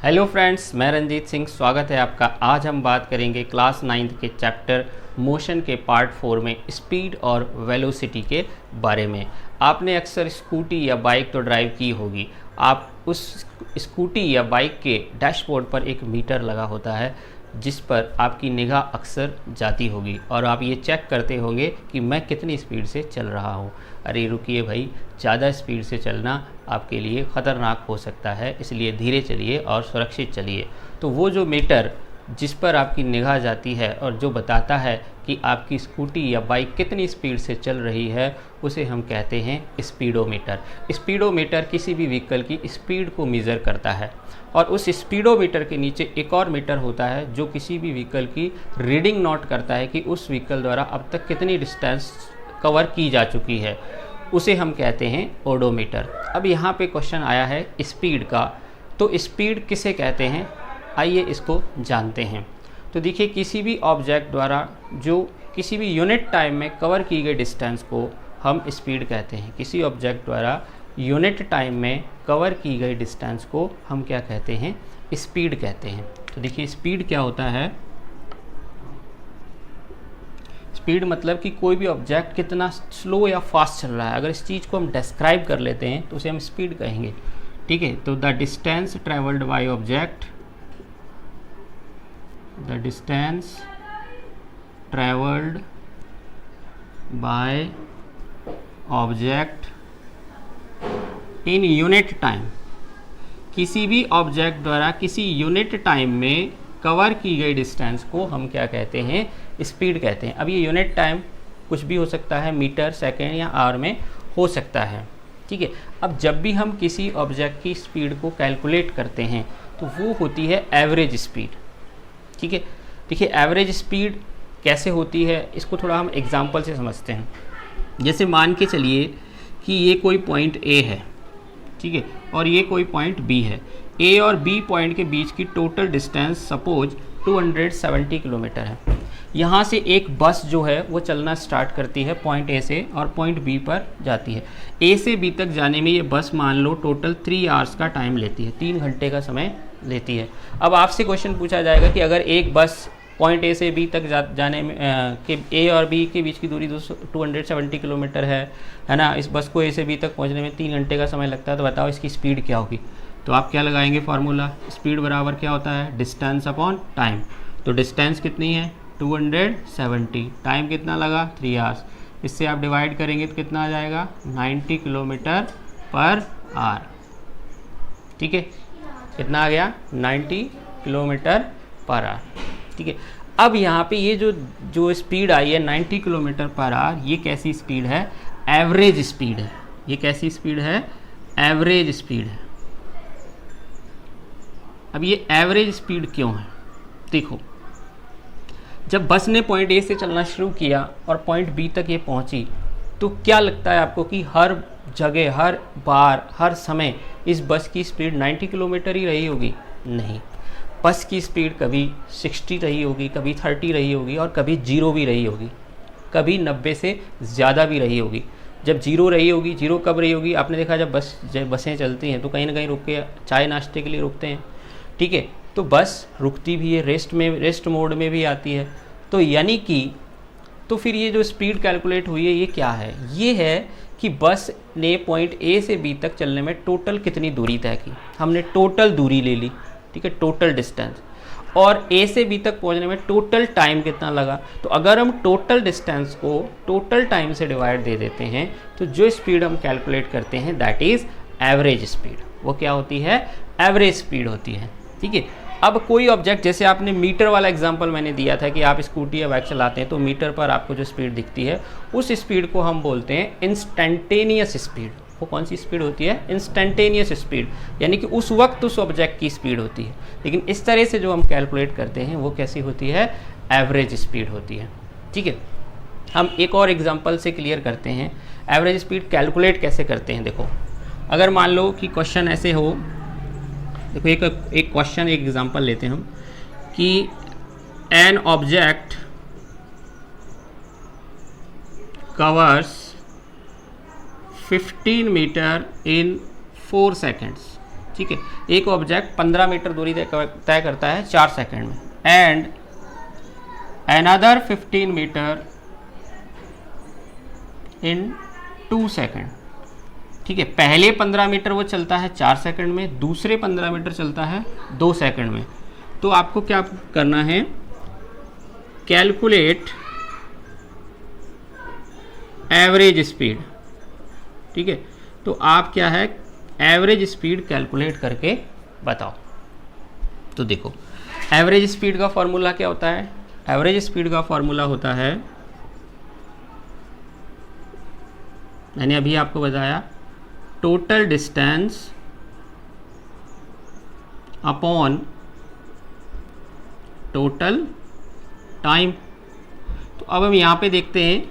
Hello friends, मैं रंजीत सिंह। स्वागत है आपका। आज हम बात करेंगे क्लास 9th के चैप्टर मोशन के पार्ट 4 में स्पीड और वेलोसिटी के बारे में। आपने अक्सर स्कूटी या बाइक तो ड्राइव की होगी। आप उस स्कूटी या बाइक के डैशबोर्ड पर एक मीटर लगा होता है जिस पर आपकी निगाह अक्सर जाती होगी और आप ये चेक करते होंगे कि मैं कितनी स्पीड से चल रहा हूँ। अरे रुकिए भाई, ज़्यादा स्पीड से चलना आपके लिए ख़तरनाक हो सकता है, इसलिए धीरे चलिए और सुरक्षित चलिए। तो वो जो मीटर जिस पर आपकी निगाह जाती है और जो बताता है कि आपकी स्कूटी या बाइक कितनी स्पीड से चल रही है, उसे हम कहते हैं स्पीडोमीटर। स्पीडोमीटर किसी भी व्हीकल की स्पीड को मेज़र करता है और उस स्पीडोमीटर के नीचे एक और मीटर होता है जो किसी भी व्हीकल की रीडिंग नोट करता है कि उस व्हीकल द्वारा अब तक कितनी डिस्टेंस कवर की जा चुकी है, उसे हम कहते हैं ओडोमीटर। अब यहाँ पे क्वेश्चन आया है स्पीड का, तो स्पीड किसे कहते हैं, आइए इसको जानते हैं। तो देखिए, किसी भी ऑब्जेक्ट द्वारा जो किसी भी यूनिट टाइम में कवर की गई डिस्टेंस को हम स्पीड कहते हैं। किसी ऑब्जेक्ट द्वारा यूनिट टाइम में कवर की गई डिस्टेंस को हम क्या कहते हैं, स्पीड कहते हैं। तो देखिए, स्पीड क्या होता है। स्पीड मतलब कि कोई भी ऑब्जेक्ट कितना स्लो या फास्ट चल रहा है। अगर इस चीज़ को हम डिस्क्राइब कर लेते हैं तो उसे हम स्पीड कहेंगे। ठीक है, तो the distance travelled by object, the distance travelled by object in unit time. किसी भी ऑब्जेक्ट द्वारा किसी यूनिट टाइम में कवर की गई डिस्टेंस को हम क्या कहते हैं, स्पीड कहते हैं। अब ये यूनिट टाइम कुछ भी हो सकता है, मीटर, सेकेंड या आवर में हो सकता है। ठीक है, अब जब भी हम किसी ऑब्जेक्ट की स्पीड को कैलकुलेट करते हैं तो वो होती है एवरेज स्पीड। ठीक है, देखिए एवरेज स्पीड कैसे होती है, इसको थोड़ा हम एग्जांपल से समझते हैं। जैसे मान के चलिए कि ये कोई पॉइंट ए है, ठीक है, और ये कोई पॉइंट बी है। ए और बी पॉइंट के बीच की टोटल डिस्टेंस सपोज 270 किलोमीटर है। यहाँ से एक बस जो है वो चलना स्टार्ट करती है पॉइंट ए से और पॉइंट बी पर जाती है। ए से बी तक जाने में ये बस मान लो टोटल 3 आवर्स का टाइम लेती है, 3 घंटे का समय लेती है। अब आपसे क्वेश्चन पूछा जाएगा कि अगर एक बस पॉइंट ए से बी तक जाने में कि ए और बी के बीच की दूरी 270 किलोमीटर है ना, इस बस को ए से बी तक पहुंचने में 3 घंटे का समय लगता है, तो बताओ इसकी स्पीड क्या होगी। तो आप क्या लगाएंगे फार्मूला, स्पीड बराबर क्या होता है, डिस्टेंस अपॉन टाइम। तो डिस्टेंस कितनी है 270, टाइम कितना लगा 3 आवर्स, इससे आप डिवाइड करेंगे तो कितना आ जाएगा 90 किलोमीटर पर आवर। ठीक है, कितना आ गया 90 किलोमीटर पर आवर। ठीक है, अब यहाँ पे ये जो स्पीड आई है 90 किलोमीटर पर आवर, ये कैसी स्पीड है, एवरेज स्पीड है। ये कैसी स्पीड है, एवरेज स्पीड है। अब ये एवरेज स्पीड क्यों है, देखो, जब बस ने पॉइंट ए से चलना शुरू किया और पॉइंट बी तक ये पहुंची, तो क्या लगता है आपको कि हर जगह, हर बार, हर समय इस बस की स्पीड 90 किलोमीटर ही रही होगी? नहीं, बस की स्पीड कभी 60 रही होगी, कभी 30 रही होगी और कभी 0 भी रही होगी, कभी 90 से ज़्यादा भी रही होगी। जब 0 रही होगी, 0 कब रही होगी, आपने देखा जब बसें चलती हैं तो कहीं ना कहीं रुक के चाय नाश्ते के लिए रुकते हैं। ठीक है, तो बस रुकती भी है, रेस्ट मोड में भी आती है। तो यानी कि तो फिर ये जो स्पीड कैलकुलेट हुई है ये क्या है, ये है कि बस ने पॉइंट ए से बी तक चलने में टोटल कितनी दूरी तय की। हमने टोटल दूरी ले ली, ठीक है, टोटल डिस्टेंस, और ए से बी तक पहुंचने में टोटल टाइम कितना लगा। तो अगर हम टोटल डिस्टेंस को टोटल टाइम से डिवाइड दे देते हैं तो जो स्पीड हम कैलकुलेट करते हैं दैट इज़ एवरेज स्पीड। वो क्या होती है, एवरेज स्पीड होती है। ठीक है, अब कोई ऑब्जेक्ट, जैसे आपने मीटर वाला एग्जांपल मैंने दिया था कि आप स्कूटी या बाइक चलाते हैं तो मीटर पर आपको जो स्पीड दिखती है उस स्पीड को हम बोलते हैं इंस्टेंटेनियस स्पीड। वो कौन सी स्पीड होती है, इंस्टेंटेनियस स्पीड, यानी कि उस वक्त उस ऑब्जेक्ट की स्पीड होती है। लेकिन इस तरह से जो हम कैलकुलेट करते हैं वो कैसी होती है, एवरेज स्पीड होती है। ठीक है, हम एक और एग्जांपल से क्लियर करते हैं एवरेज स्पीड कैलकुलेट कैसे करते हैं। देखो, अगर मान लो कि क्वेश्चन ऐसे हो, देखो एक क्वेश्चन, एक एग्जांपल लेते हैं हम कि an object covers 15 metre in 4 seconds. ठीक है, एक ऑब्जेक्ट 15 मीटर दूरी तय करता है 4 सेकंड में, and another 15 metre in 2 second. ठीक है, पहले 15 मीटर वो चलता है 4 सेकंड में, दूसरे 15 मीटर चलता है 2 सेकंड में। तो आपको क्या करना है, कैलकुलेट एवरेज स्पीड। ठीक है, तो आप क्या है, एवरेज स्पीड कैलकुलेट करके बताओ। तो देखो एवरेज स्पीड का फॉर्मूला क्या होता है, एवरेज स्पीड का फॉर्मूला होता है, मैंने अभी आपको बताया, total distance upon total time. तो अब हम यहाँ पे देखते हैं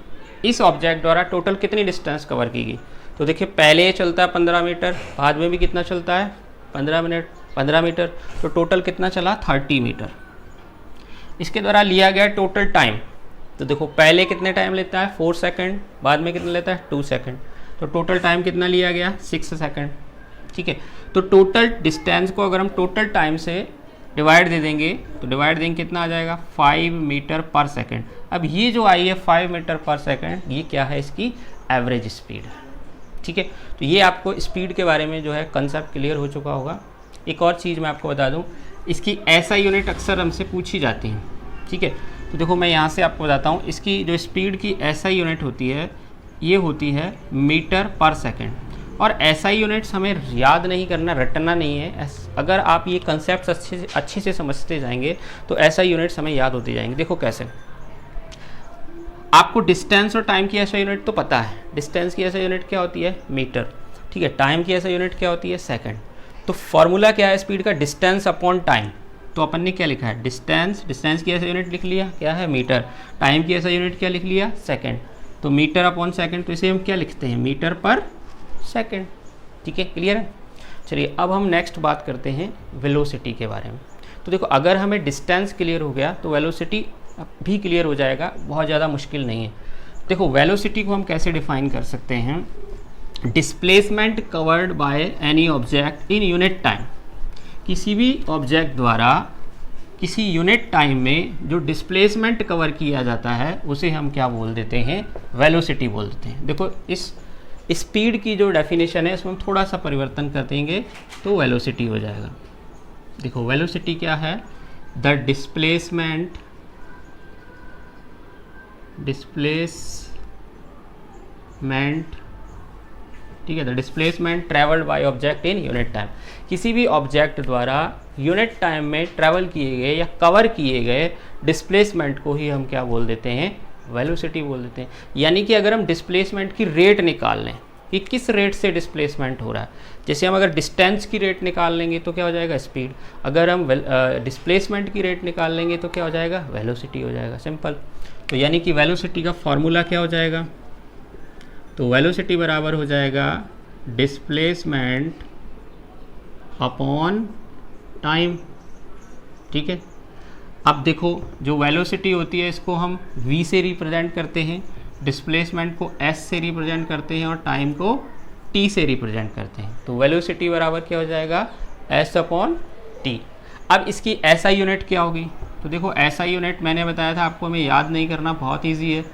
इस ऑब्जेक्ट द्वारा टोटल कितनी डिस्टेंस कवर की गई। तो देखिए पहले ये चलता है 15 मीटर, बाद में भी कितना चलता है 15 मीटर, तो टोटल कितना चला 30 मीटर। इसके द्वारा लिया गया टोटल टाइम, तो देखो पहले कितने टाइम लेता है 4 सेकंड, बाद में कितना लेता है 2 सेकंड, तो टोटल टाइम कितना लिया गया 6 सेकंड। ठीक है, तो टोटल डिस्टेंस को अगर हम टोटल टाइम से डिवाइड दे देंगे तो डिवाइड देंगे कितना आ जाएगा 5 मीटर पर सेकंड। अब ये जो आई है 5 मीटर पर सेकंड, ये क्या है, इसकी एवरेज स्पीड है। ठीक है, तो ये आपको स्पीड के बारे में जो है कंसेप्ट क्लियर हो चुका होगा। एक और चीज़ मैं आपको बता दूं, इसकी एसआई यूनिट अक्सर हमसे पूछी जाती हैं। ठीक है, तो देखो मैं यहाँ से आपको बताता हूँ, इसकी जो स्पीड की एसआई यूनिट होती है ये होती है मीटर पर सेकंड। और एसआई यूनिट्स हमें याद नहीं करना, रटना नहीं है। अगर आप ये कंसेप्ट अच्छे से समझते जाएंगे तो एसआई यूनिट्स हमें याद होती जाएंगे। देखो कैसे, आपको डिस्टेंस और टाइम की एसआई यूनिट तो पता है, डिस्टेंस की एसआई यूनिट क्या होती है मीटर, ठीक है, टाइम की एसआई यूनिट क्या होती है सेकंड। तो फॉर्मूला क्या है स्पीड का, डिस्टेंस अपॉन टाइम। तो अपन ने क्या लिखा है, डिस्टेंस की एसआई यूनिट लिख लिया क्या है मीटर, टाइम की एसआई यूनिट क्या लिख लिया सेकंड, तो मीटर अपॉन सेकंड, तो इसे हम क्या लिखते हैं मीटर पर सेकंड। ठीक है, क्लियर है। चलिए अब हम नेक्स्ट बात करते हैं वेलोसिटी के बारे में। तो देखो अगर हमें डिस्टेंस क्लियर हो गया तो वेलोसिटी भी क्लियर हो जाएगा, बहुत ज़्यादा मुश्किल नहीं है। देखो वेलोसिटी को हम कैसे डिफाइन कर सकते हैं, displacement covered by any object in unit time. किसी भी ऑब्जेक्ट द्वारा किसी यूनिट टाइम में जो डिस्प्लेसमेंट कवर किया जाता है उसे हम क्या बोल देते हैं, वेलोसिटी बोल देते हैं। देखो इस स्पीड की जो डेफिनेशन है इसमें हम थोड़ा सा परिवर्तन कर देंगे तो वेलोसिटी हो जाएगा। देखो वेलोसिटी क्या है, द डिस्प्लेसमेंट ठीक है, the displacement travelled by object in unit time. किसी भी ऑब्जेक्ट द्वारा यूनिट टाइम में ट्रैवल किए गए या कवर किए गए डिस्प्लेसमेंट को ही हम क्या बोल देते हैं, वेलोसिटी बोल देते हैं। यानी कि अगर हम डिस्प्लेसमेंट की रेट निकाल लें कि किस रेट से डिस्प्लेसमेंट हो रहा है, जैसे हम अगर डिस्टेंस की रेट निकाल लेंगे तो क्या हो जाएगा स्पीड, अगर हम डिस्प्लेसमेंट की रेट निकाल लेंगे तो क्या हो जाएगा वेलोसिटी हो जाएगा, सिंपल। तो यानी कि वेलोसिटी का फॉर्मूला क्या हो जाएगा, तो वेलोसिटी बराबर हो जाएगा डिस्प्लेसमेंट अपॉन टाइम। ठीक है, अब देखो जो वेलोसिटी होती है इसको हम v से रिप्रेजेंट करते हैं, डिस्प्लेसमेंट को s से रिप्रेजेंट करते हैं और टाइम को t से रिप्रेजेंट करते हैं। तो वेलोसिटी बराबर क्या हो जाएगा s अपॉन t। अब इसकी SI यूनिट क्या होगी, तो देखो SI यूनिट मैंने बताया था आपको, हमें याद नहीं करना, बहुत ईजी है।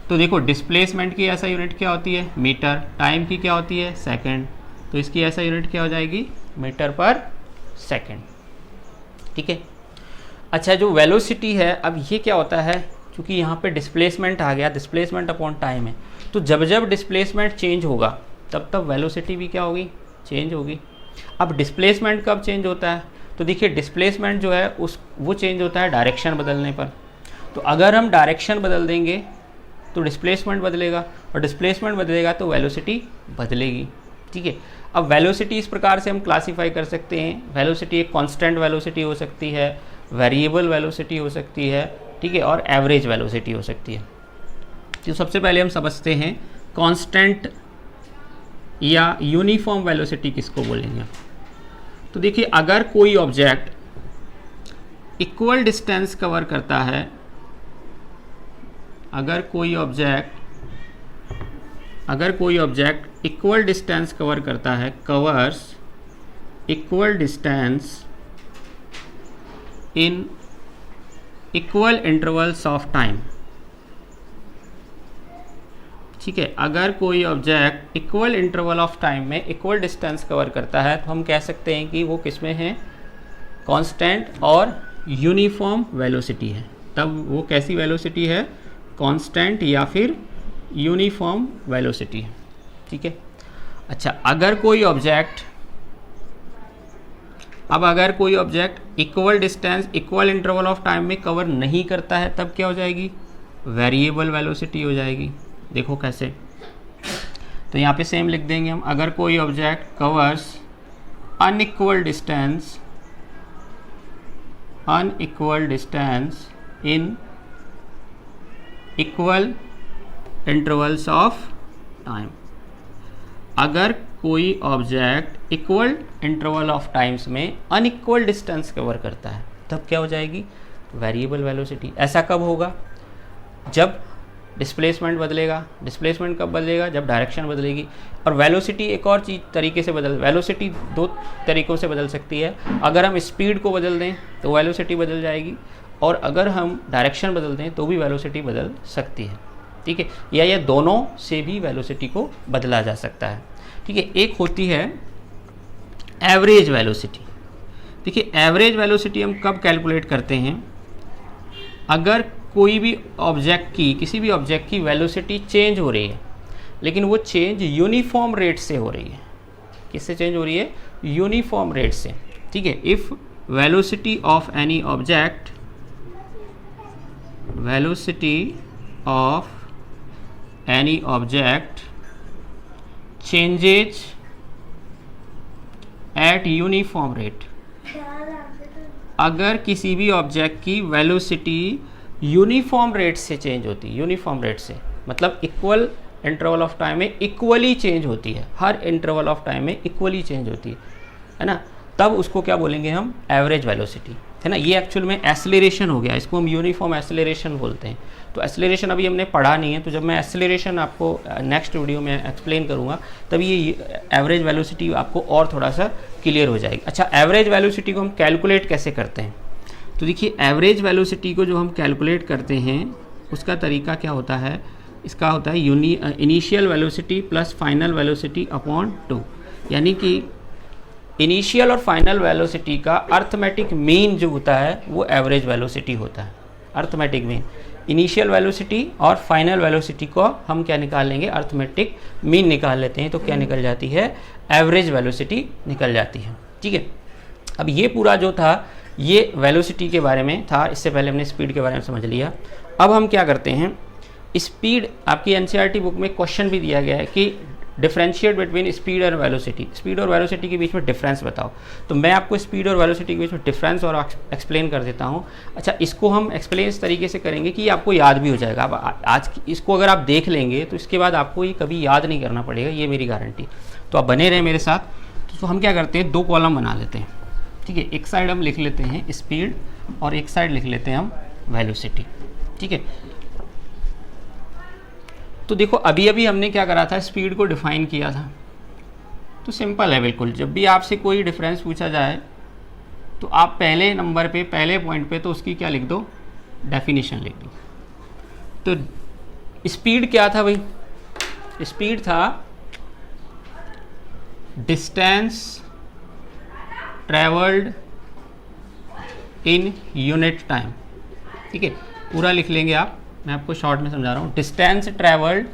तो देखो डिस्प्लेसमेंट की SI यूनिट क्या होती है मीटर, टाइम की क्या होती है सेकंड, तो इसकी SI यूनिट क्या हो जाएगी मीटर पर सेकंड। ठीक है, अच्छा जो वेलोसिटी है अब ये क्या होता है, क्योंकि यहाँ पे डिस्प्लेसमेंट आ गया, डिस्प्लेसमेंट अपॉन टाइम है, तो जब जब डिस्प्लेसमेंट चेंज होगा तब तब वेलोसिटी भी क्या होगी, चेंज होगी। अब डिस्प्लेसमेंट कब चेंज होता है, तो देखिए डिस्प्लेसमेंट जो है वो चेंज होता है डायरेक्शन बदलने पर। तो अगर हम डायरेक्शन बदल देंगे तो डिस्प्लेसमेंट बदलेगा, और डिस्प्लेसमेंट बदलेगा तो वेलोसिटी बदलेगी। ठीक है, अब वेलोसिटी इस प्रकार से हम क्लासीफाई कर सकते हैं, वेलोसिटी एक कांस्टेंट वेलोसिटी हो सकती है, वेरिएबल वेलोसिटी हो सकती है, ठीक है, और एवरेज वेलोसिटी हो सकती है। तो सबसे पहले हम समझते हैं कांस्टेंट या यूनिफॉर्म वेलोसिटी किसको बोलेंगे। तो देखिए अगर कोई ऑब्जेक्ट इक्वल डिस्टेंस कवर करता है, अगर कोई ऑब्जेक्ट इक्वल डिस्टेंस कवर करता है, covers equal distance in equal intervals of time. ठीक है, अगर कोई object equal interval of time में इक्वल डिस्टेंस कवर करता है तो हम कह सकते हैं कि वो किस में है, कांस्टेंट और यूनिफॉर्म वेलोसिटी है। तब वो कैसी वेलोसिटी है, कांस्टेंट या फिर यूनिफॉर्म वेलोसिटी है। ठीक है, अच्छा अगर कोई object equal distance equal interval of time में कवर नहीं करता है तब क्या हो जाएगी, वेरिएबल वेलोसिटी हो जाएगी। देखो कैसे, तो यहाँ पे सेम लिख देंगे हम, अगर कोई object covers unequal distance in equal intervals of time, अगर कोई object equal interval of times में अनइक्वल डिस्टेंस कवर करता है तब क्या हो जाएगी, वेरिएबल वेलोसिटी। ऐसा कब होगा, जब डिस्प्लेसमेंट बदलेगा। डिस्प्लेसमेंट कब बदलेगा, जब डायरेक्शन बदलेगी। और वेलोसिटी एक और चीज़ तरीके से वेलोसिटी दो तरीक़ों से बदल सकती है। अगर हम स्पीड को बदल दें तो वेलोसिटी बदल जाएगी, और अगर हम डायरेक्शन बदल दें तो भी वेलोसिटी बदल सकती है। ठीक है, या ये दोनों से भी वेलोसिटी को बदला जा सकता है। ठीक है, एक होती है एवरेज वेलोसिटी। देखिए एवरेज वेलोसिटी हम कब कैलकुलेट करते हैं, अगर कोई भी ऑब्जेक्ट की, किसी भी ऑब्जेक्ट की वेलोसिटी चेंज हो रही है, लेकिन वो चेंज यूनिफॉर्म रेट से हो रही है। किससे चेंज हो रही है, यूनिफॉर्म रेट से। ठीक है, if velocity of any object changes eight uniform rate, अगर किसी भी ऑब्जेक्ट की वेलोसिटी यूनिफॉर्म रेट से चेंज होती है, यूनिफॉर्म रेट से मतलब इक्वल इंटरवल ऑफ टाइम में इक्वली चेंज होती है, हर इंटरवल ऑफ टाइम में इक्वली चेंज होती है ना, तब उसको क्या बोलेंगे हम, एवरेज वेलोसिटी, है ना। ये एक्चुअल में एस्लेरेशन हो गया, इसको हम यूनिफॉर्म एस्लेरेशन बोलते हैं। तो एस्लेरेशन अभी हमने पढ़ा नहीं है, तो जब मैं एस्लेरेशन आपको नेक्स्ट वीडियो में एक्सप्लेन करूँगा तब ये एवरेज वेलोसिटी आपको और थोड़ा सा क्लियर हो जाएगी। अच्छा, एवरेज वेलोसिटी को हम कैलकुलेट कैसे करते हैं, तो देखिए एवरेज वेलोसिटी को जो हम कैलकुलेट करते हैं उसका तरीका क्या होता है, इसका होता है initial velocity plus final velocity upon 2, यानी कि इनिशियल और फाइनल वेलोसिटी का अर्थमेटिक मीन जो होता है वो एवरेज वेलोसिटी होता है। अर्थमेटिक मीन, इनिशियल वेलोसिटी और फाइनल वेलोसिटी को हम क्या निकाल लेंगे, अर्थमेटिक मीन निकाल लेते हैं, तो क्या निकल जाती है, एवरेज वेलोसिटी निकल जाती है। ठीक है, अब ये पूरा जो था ये वेलोसिटी के बारे में था, इससे पहले हमने स्पीड के बारे में समझ लिया। अब हम क्या करते हैं, स्पीड, आपकी एनसीईआरटी बुक में क्वेश्चन भी दिया गया है कि डिफरेंशिएट बिटवीन स्पीड और वेलोसिटी, स्पीड और वेलोसिटी के बीच में डिफरेंस बताओ। तो मैं आपको स्पीड और वेलोसिटी के बीच में डिफरेंस और एक्सप्लेन कर देता हूँ। अच्छा, इसको हम एक्सप्लेन इस तरीके से करेंगे कि ये आपको याद भी हो जाएगा। अब आज इसको अगर आप देख लेंगे तो इसके बाद आपको ये कभी याद नहीं करना पड़ेगा, ये मेरी गारंटी। तो आप बने रहें मेरे साथ। तो हम क्या करते हैं, 2 कॉलम बना लेते हैं। ठीक है, एक साइड हम लिख लेते हैं स्पीड और एक साइड लिख लेते हैं हम वेलोसिटी। ठीक है, तो देखो अभी अभी हमने क्या करा था, स्पीड को डिफाइन किया था। तो सिंपल है बिल्कुल, जब भी आपसे कोई डिफरेंस पूछा जाए तो आप पहले नंबर पे, पहले पॉइंट पे तो उसकी क्या लिख दो, डेफिनेशन लिख दो। तो स्पीड क्या था भाई, स्पीड था distance travelled in unit time. ठीक है, पूरा लिख लेंगे आप, मैं आपको शॉर्ट में समझा रहा हूँ। Distance travelled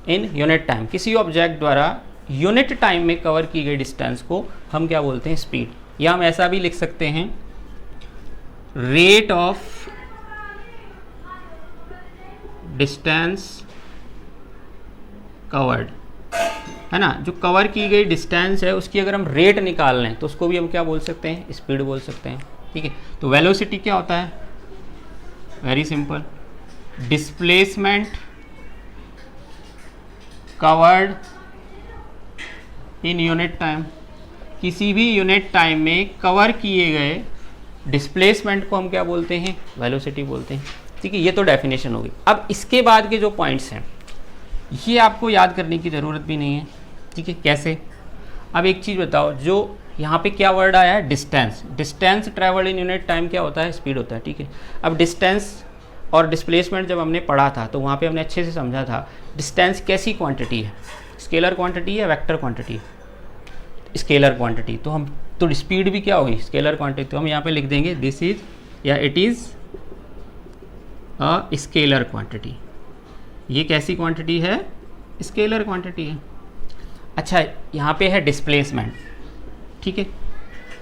in unit time, किसी ऑब्जेक्ट द्वारा यूनिट टाइम में कवर की गई डिस्टेंस को हम क्या बोलते हैं, स्पीड। या हम ऐसा भी लिख सकते हैं, रेट ऑफ डिस्टेंस कवर्ड, है ना। जो कवर की गई डिस्टेंस है उसकी अगर हम रेट निकाल लें तो उसको भी हम क्या बोल सकते हैं, स्पीड बोल सकते हैं। ठीक है, तो वेलोसिटी क्या होता है, very simple, displacement covered in unit time, किसी भी यूनिट टाइम में कवर किए गए डिस्प्लेसमेंट को हम क्या बोलते हैं, वेलोसिटी बोलते हैं। ठीक है, ये तो डेफिनेशन होगी। अब इसके बाद के जो पॉइंट्स हैं ये आपको याद करने की ज़रूरत भी नहीं है। ठीक है, कैसे, अब एक चीज़ बताओ, जो यहाँ पे क्या वर्ड आया है, distance. Distance travel in unit time क्या होता है, स्पीड होता है, ठीक है। अब डिस्टेंस और डिस्प्लेसमेंट जब हमने पढ़ा था तो वहाँ पे हमने अच्छे से समझा था डिस्टेंस कैसी क्वांटिटी है, स्केलर क्वांटिटी है, वेक्टर क्वांटिटी, स्केलर क्वांटिटी। तो स्पीड भी क्या होगी, स्केलर क्वांटिटी। तो हम यहाँ पे लिख देंगे दिस इज या it is a scalar quantity. ये कैसी क्वांटिटी है, स्केलर क्वांटिटी है। अच्छा, यहाँ पे है डिस्प्लेसमेंट, ठीक है।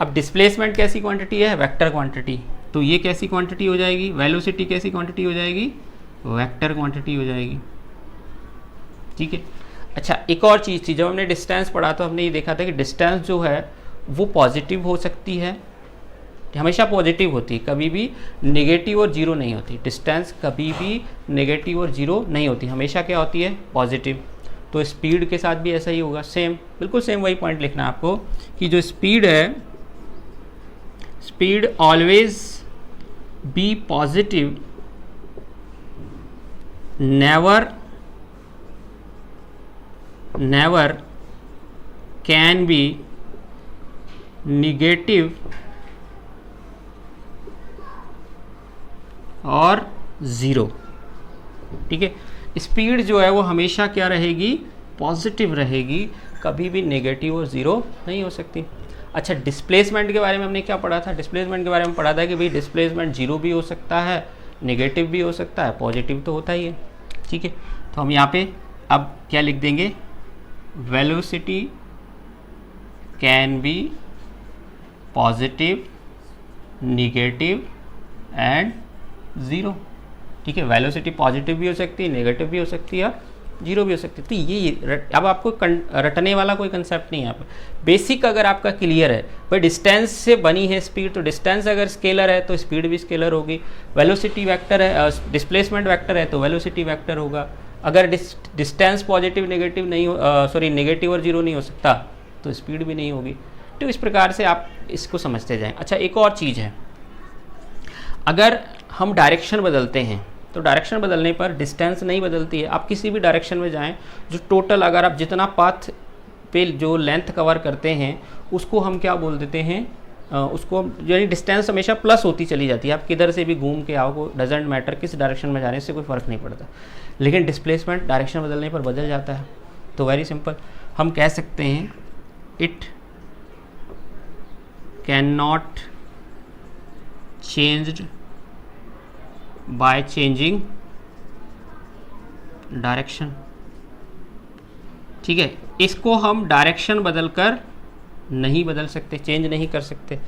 अब डिस्प्लेसमेंट कैसी क्वांटिटी है, वेक्टर क्वांटिटी। तो ये कैसी क्वांटिटी हो जाएगी, वेलोसिटी कैसी क्वांटिटी हो जाएगी, वेक्टर क्वांटिटी हो जाएगी, ठीक है। अच्छा, एक और चीज़ थी, जब हमने डिस्टेंस पढ़ा तो हमने ये देखा था कि डिस्टेंस जो है वो पॉजिटिव हो सकती है, हमेशा पॉजिटिव होती है, कभी भी नेगेटिव और जीरो नहीं होती। डिस्टेंस कभी भी नेगेटिव और जीरो नहीं होती, हमेशा क्या होती है, पॉजिटिव। तो स्पीड के साथ भी ऐसा ही होगा, सेम, बिल्कुल सेम वही पॉइंट लिखना है आपको कि जो स्पीड है, speed always be positive, never can be negative और ज़ीरो, ठीक है। स्पीड जो है वो हमेशा क्या रहेगी, पॉजिटिव रहेगी, कभी भी नेगेटिव और ज़ीरो नहीं हो सकती। अच्छा, डिस्प्लेसमेंट के बारे में हमने क्या पढ़ा था, डिस्प्लेसमेंट के बारे में पढ़ा था कि भाई डिस्प्लेसमेंट जीरो भी हो सकता है, नेगेटिव भी हो सकता है, पॉजिटिव तो होता ही है, ठीक है। तो हम यहाँ पे अब क्या लिख देंगे, velocity can be positive, negative and zero, ठीक है। वेलोसिटी पॉजिटिव भी हो सकती है, नेगेटिव भी हो सकती है, जीरो भी हो सकती है। तो ये अब आपको रटने वाला कोई कंसेप्ट नहीं है यहाँ पर, बेसिक अगर आपका क्लियर है। भाई डिस्टेंस से बनी है स्पीड, तो डिस्टेंस अगर स्केलर है तो स्पीड भी स्केलर होगी। वेलोसिटी वेक्टर है, डिस्प्लेसमेंट वेक्टर है तो वेलोसिटी वेक्टर होगा। अगर डिस्टेंस पॉजिटिव नेगेटिव नहीं नेगेटिव और जीरो नहीं हो सकता तो स्पीड भी नहीं होगी। तो इस प्रकार से आप इसको समझते जाएं। अच्छा, एक और चीज़ है, अगर हम डायरेक्शन बदलते हैं तो डायरेक्शन बदलने पर डिस्टेंस नहीं बदलती है। आप किसी भी डायरेक्शन में जाएं, जो टोटल अगर आप जितना पाथ पे जो लेंथ कवर करते हैं उसको हम क्या बोल देते हैं, उसको यानी डिस्टेंस हमेशा प्लस होती चली जाती है। आप किधर से भी घूम के आओ, डजेंट मैटर किस डायरेक्शन में जाने से कोई फ़र्क नहीं पड़ता। लेकिन डिस्प्लेसमेंट डायरेक्शन बदलने पर बदल जाता है। तो वेरी सिंपल, हम कह सकते हैं it can not changed by changing direction, ठीक है। इसको हम डायरेक्शन बदलकर नहीं बदल सकते, चेंज नहीं कर सकते।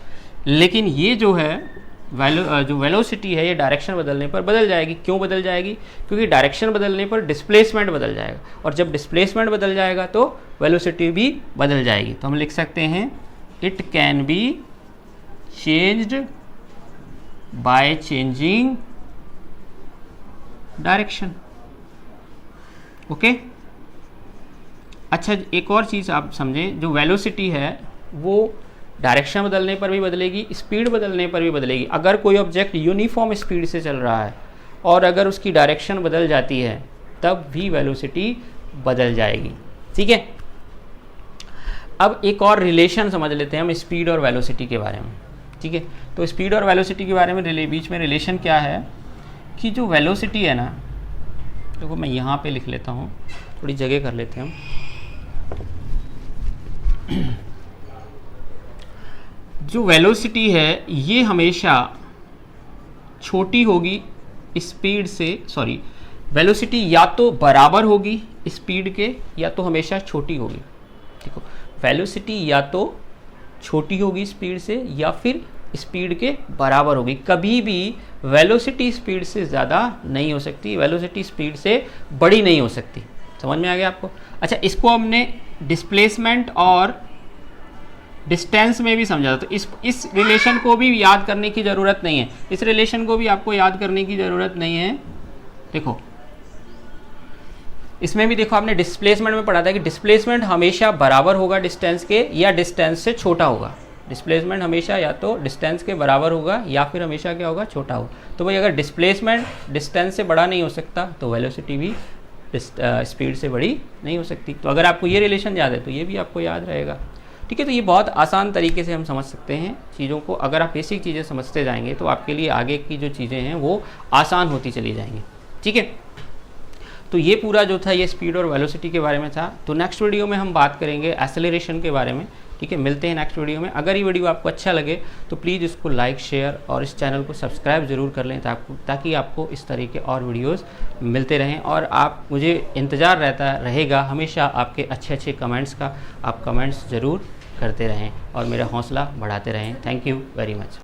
लेकिन ये जो है जो वेलोसिटी है ये डायरेक्शन बदलने पर बदल जाएगी। क्यों बदल जाएगी, क्योंकि डायरेक्शन बदलने पर डिस्प्लेसमेंट बदल जाएगा, और जब डिस्प्लेसमेंट बदल जाएगा तो वेलोसिटी भी बदल जाएगी। तो हम लिख सकते हैं it can be changed by changing direction, okay. अच्छा, एक और चीज़ आप समझें, जो वेलोसिटी है वो डायरेक्शन बदलने पर भी बदलेगी, स्पीड बदलने पर भी बदलेगी। अगर कोई ऑब्जेक्ट यूनिफॉर्म स्पीड से चल रहा है और अगर उसकी डायरेक्शन बदल जाती है तब भी वेलोसिटी बदल जाएगी, ठीक है। अब एक और रिलेशन समझ लेते हैं हम स्पीड और वेलोसिटी के बारे में, ठीक है। तो स्पीड और वेलोसिटी के बारे में बीच में रिलेशन क्या है कि जो वेलोसिटी है ना, देखो मैं यहाँ पे लिख लेता हूँ, थोड़ी जगह कर लेते हैं हम। जो वेलोसिटी है ये हमेशा छोटी होगी स्पीड से, वेलोसिटी या तो बराबर होगी स्पीड के या तो हमेशा छोटी होगी। देखो, वेलोसिटी या तो छोटी होगी स्पीड से या फिर स्पीड के बराबर होगी। कभी भी वेलोसिटी स्पीड से ज़्यादा नहीं हो सकती, वेलोसिटी स्पीड से बड़ी नहीं हो सकती। समझ में आ गया आपको। अच्छा, इसको हमने डिस्प्लेसमेंट और डिस्टेंस में भी समझा था, तो इस रिलेशन को भी याद करने की ज़रूरत नहीं है। इस रिलेशन को भी आपको याद करने की ज़रूरत नहीं है। देखो, इसमें भी देखो आपने डिस्प्लेसमेंट में पढ़ा था कि डिस्प्लेसमेंट हमेशा बराबर होगा डिस्टेंस के या डिस्टेंस से छोटा होगा। डिस्प्लेसमेंट हमेशा या तो डिस्टेंस के बराबर होगा या फिर हमेशा क्या होगा, छोटा होगा। तो भाई अगर डिस्प्लेसमेंट डिस्टेंस से बड़ा नहीं हो सकता तो वेलोसिटी भी स्पीड से बड़ी नहीं हो सकती। तो अगर आपको ये रिलेशन याद है तो ये भी आपको याद रहेगा। ठीक है। तो ये बहुत आसान तरीके से हम समझ सकते हैं चीज़ों को। अगर आप बेसिक चीज़ें समझते जाएंगे तो आपके लिए आगे की जो चीज़ें हैं वो आसान होती चली जाएंगी, ठीक है। तो ये पूरा जो था ये स्पीड और वेलोसिटी के बारे में था। तो नेक्स्ट वीडियो में हम बात करेंगे एक्सेलरेशन के बारे में, ठीक है। मिलते हैं नेक्स्ट वीडियो में। अगर ये वीडियो आपको अच्छा लगे तो प्लीज़ इसको लाइक, शेयर और इस चैनल को सब्सक्राइब ज़रूर कर लें ताकि आपको इस तरह के और वीडियोस मिलते रहें। और आप मुझे इंतज़ार रहेगा हमेशा आपके अच्छे कमेंट्स का। आप कमेंट्स ज़रूर करते रहें और मेरा हौसला बढ़ाते रहें। Thank you very much.